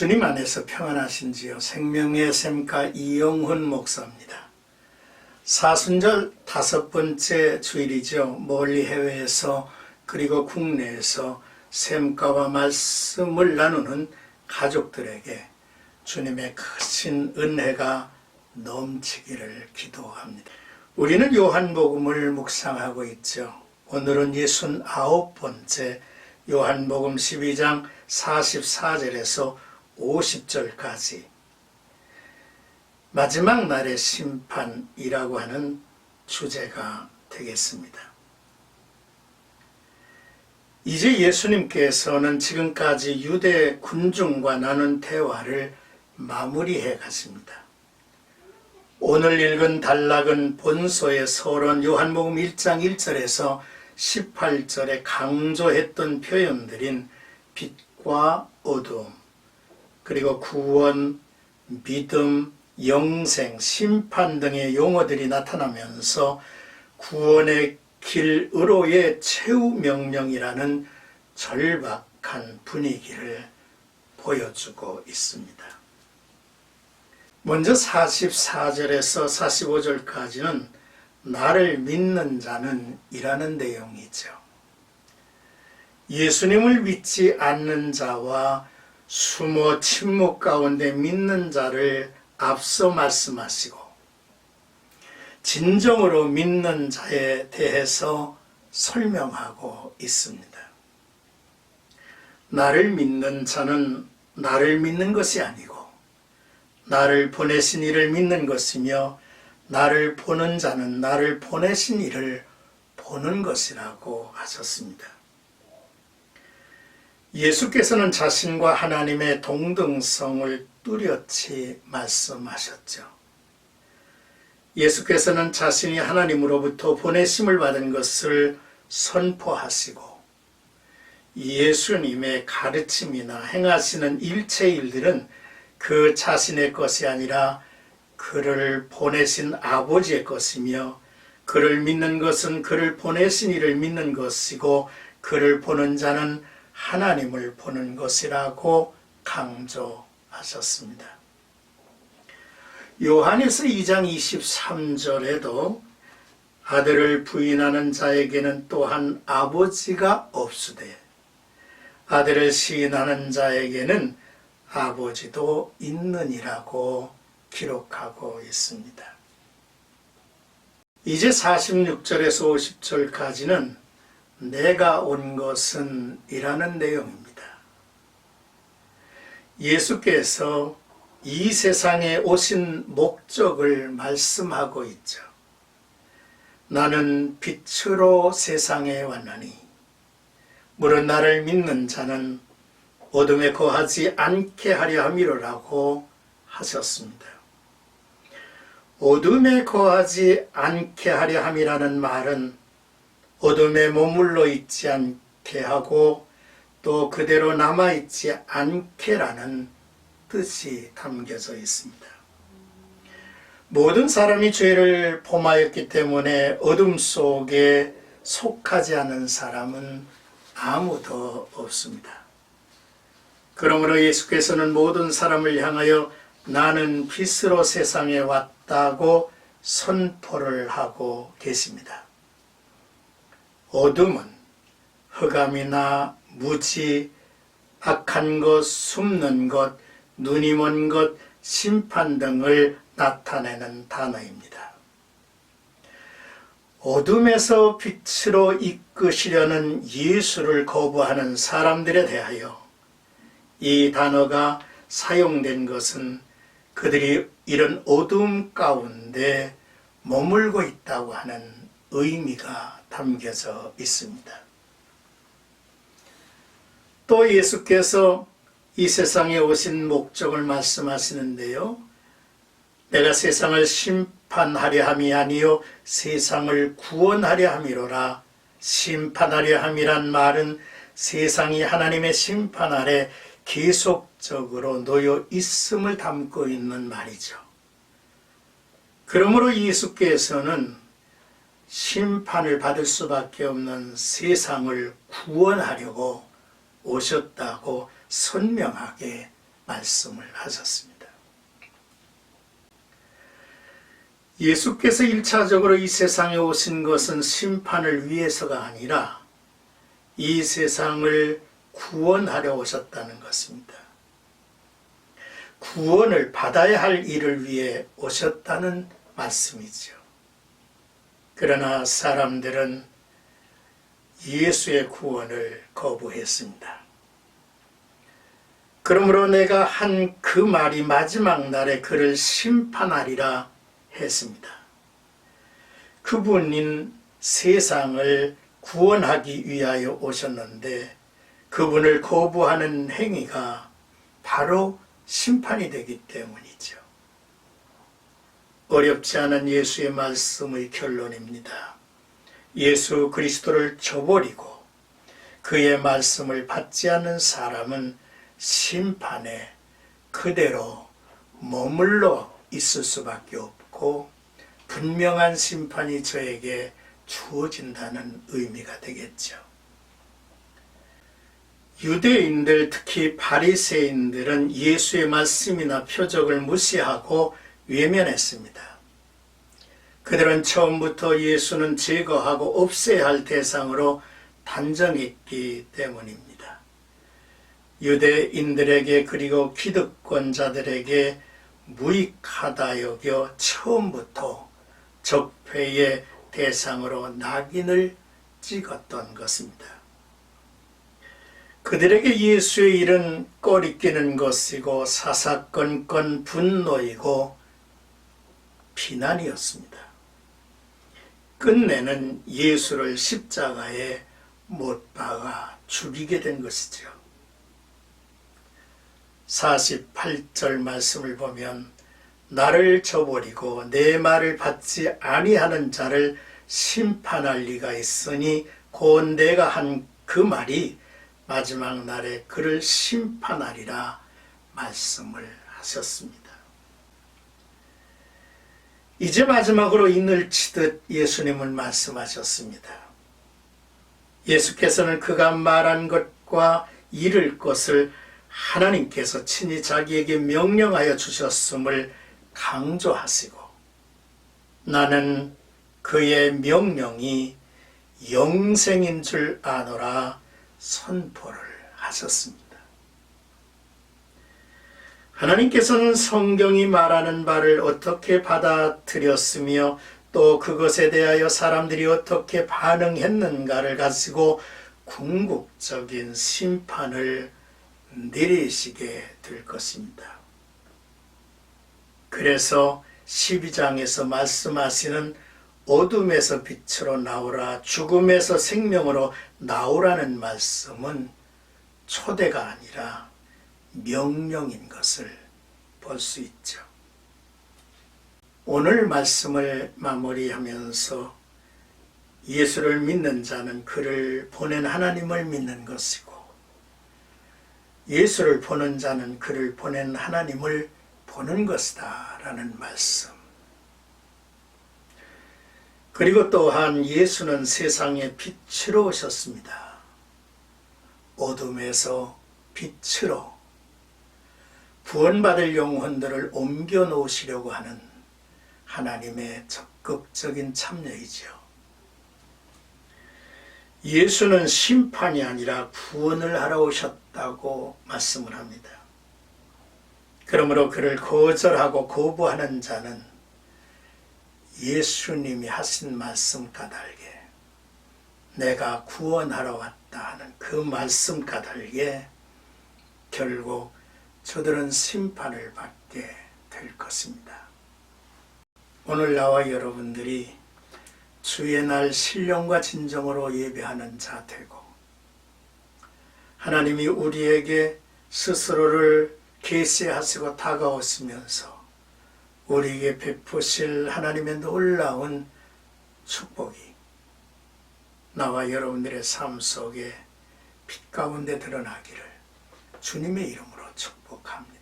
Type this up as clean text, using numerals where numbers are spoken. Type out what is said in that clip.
주님 안에서 평안하신지요. 생명의 샘가 이영훈 목사입니다. 사순절 5번째 주일이죠. 멀리 해외에서 그리고 국내에서 샘가와 말씀을 나누는 가족들에게 주님의 크신 은혜가 넘치기를 기도합니다. 우리는 요한복음을 묵상하고 있죠. 오늘은 69번째 요한복음 12장 44절에서 50절까지 마지막 날의 심판이라고 하는 주제가 되겠습니다. 이제 예수님께서는 지금까지 유대 군중과 나눈 대화를 마무리해 가십니다. 오늘 읽은 단락은 본서의 서론 요한복음 1장 1절에서 18절에 강조했던 표현들인 빛과 어둠, 그리고 구원, 믿음, 영생, 심판 등의 용어들이 나타나면서 구원의 길으로의 최후 명령이라는 절박한 분위기를 보여주고 있습니다. 먼저 44절에서 45절까지는 나를 믿는 자는 이라는 내용이죠. 예수님을 믿지 않는 자와 숨어 침묵 가운데 믿는 자를 앞서 말씀하시고 진정으로 믿는 자에 대해서 설명하고 있습니다. 나를 믿는 자는 나를 믿는 것이 아니고 나를 보내신 이를 믿는 것이며 나를 보는 자는 나를 보내신 이를 보는 것이라고 하셨습니다. 예수께서는 자신과 하나님의 동등성을 뚜렷이 말씀하셨죠. 예수께서는 자신이 하나님으로부터 보내심을 받은 것을 선포하시고 예수님의 가르침이나 행하시는 일체 일들은 그 자신의 것이 아니라 그를 보내신 아버지의 것이며 그를 믿는 것은 그를 보내신 이를 믿는 것이고 그를 보는 자는 하나님을 보는 것이라고 강조하셨습니다. 요한일서 2장 23절에도 아들을 부인하는 자에게는 또한 아버지가 없으되 아들을 시인하는 자에게는 아버지도 있느니라고 기록하고 있습니다. 이제 46절에서 50절까지는 내가 온 것은 이라는 내용입니다. 예수께서 이 세상에 오신 목적을 말씀하고 있죠. 나는 빛으로 세상에 왔나니 물은 나를 믿는 자는 어둠에 거하지 않게 하려 함이로라고 하셨습니다. 어둠에 거하지 않게 하려 함이라는 말은 어둠에 머물러 있지 않게 하고 또 그대로 남아있지 않게라는 뜻이 담겨져 있습니다. 모든 사람이 죄를 범하였기 때문에 어둠 속에 속하지 않은 사람은 아무도 없습니다. 그러므로 예수께서는 모든 사람을 향하여 나는 빛으로 세상에 왔다고 선포를 하고 계십니다. 어둠은 흑암이나 무지, 악한 것, 숨는 것, 눈이 먼 것, 심판 등을 나타내는 단어입니다. 어둠에서 빛으로 이끄시려는 예수를 거부하는 사람들에 대하여 이 단어가 사용된 것은 그들이 이런 어둠 가운데 머물고 있다고 하는 의미가 담겨져 있습니다. 또 예수께서 이 세상에 오신 목적을 말씀하시는데요. 내가 세상을 심판하려 함이 아니요 세상을 구원하려 함이로라. 심판하려 함이란 말은 세상이 하나님의 심판 아래 계속적으로 놓여 있음을 담고 있는 말이죠. 그러므로 예수께서는 심판을 받을 수밖에 없는 세상을 구원하려고 오셨다고 선명하게 말씀을 하셨습니다. 예수께서 1차적으로 이 세상에 오신 것은 심판을 위해서가 아니라 이 세상을 구원하려 오셨다는 것입니다. 구원을 받아야 할 일을 위해 오셨다는 말씀이죠. 그러나 사람들은 예수의 구원을 거부했습니다. 그러므로 내가 한 그 말이 마지막 날에 그를 심판하리라 했습니다. 그분인 세상을 구원하기 위하여 오셨는데 그분을 거부하는 행위가 바로 심판이 되기 때문이죠. 어렵지 않은 예수의 말씀의 결론입니다. 예수 그리스도를 저버리고 그의 말씀을 받지 않는 사람은 심판에 그대로 머물러 있을 수밖에 없고 분명한 심판이 저에게 주어진다는 의미가 되겠죠. 유대인들, 특히 바리새인들은 예수의 말씀이나 표적을 무시하고 외면했습니다. 그들은 처음부터 예수는 제거하고 없애야 할 대상으로 단정했기 때문입니다. 유대인들에게 그리고 기득권자들에게 무익하다 여겨 처음부터 적폐의 대상으로 낙인을 찍었던 것입니다. 그들에게 예수의 일은 꺼리끼는 것이고 사사건건 분노이고 비난이었습니다. 끝내는 예수를 십자가에 못 박아 죽이게 된 것이죠. 48절 말씀을 보면 나를 저버리고 내 말을 받지 아니하는 자를 심판할 리가 있으니 곧 내가 한 그 말이 마지막 날에 그를 심판하리라 말씀을 하셨습니다. 이제 마지막으로 인을 치듯 예수님은 말씀하셨습니다. 예수께서는 그가 말한 것과 이룰 것을 하나님께서 친히 자기에게 명령하여 주셨음을 강조하시고 나는 그의 명령이 영생인 줄 아노라 선포를 하셨습니다. 하나님께서는 성경이 말하는 바를 어떻게 받아들였으며 또 그것에 대하여 사람들이 어떻게 반응했는가를 가지고 궁극적인 심판을 내리시게 될 것입니다. 그래서 12장에서 말씀하시는 어둠에서 빛으로 나오라, 죽음에서 생명으로 나오라는 말씀은 초대가 아니라 명령인 것을 볼 수 있죠. 오늘 말씀을 마무리하면서 예수를 믿는 자는 그를 보낸 하나님을 믿는 것이고 예수를 보는 자는 그를 보낸 하나님을 보는 것이다 라는 말씀. 그리고 또한 예수는 세상에 빛으로 오셨습니다. 어둠에서 빛으로 구원받을 영혼들을 옮겨 놓으시려고 하는 하나님의 적극적인 참여이죠. 예수는 심판이 아니라 구원을 하러 오셨다고 말씀을 합니다. 그러므로 그를 거절하고 거부하는 자는 예수님이 하신 말씀 까닭에 내가 구원하러 왔다 하는 그 말씀 까닭에 결국 저들은 심판을 받게 될 것입니다. 오늘 나와 여러분들이 주의 날 신령과 진정으로 예배하는 자 되고 하나님이 우리에게 스스로를 계시하시고 다가오시면서 우리에게 베푸실 하나님의 놀라운 축복이 나와 여러분들의 삶 속에 빛 가운데 드러나기를 주님의 이름으로 축복합니다.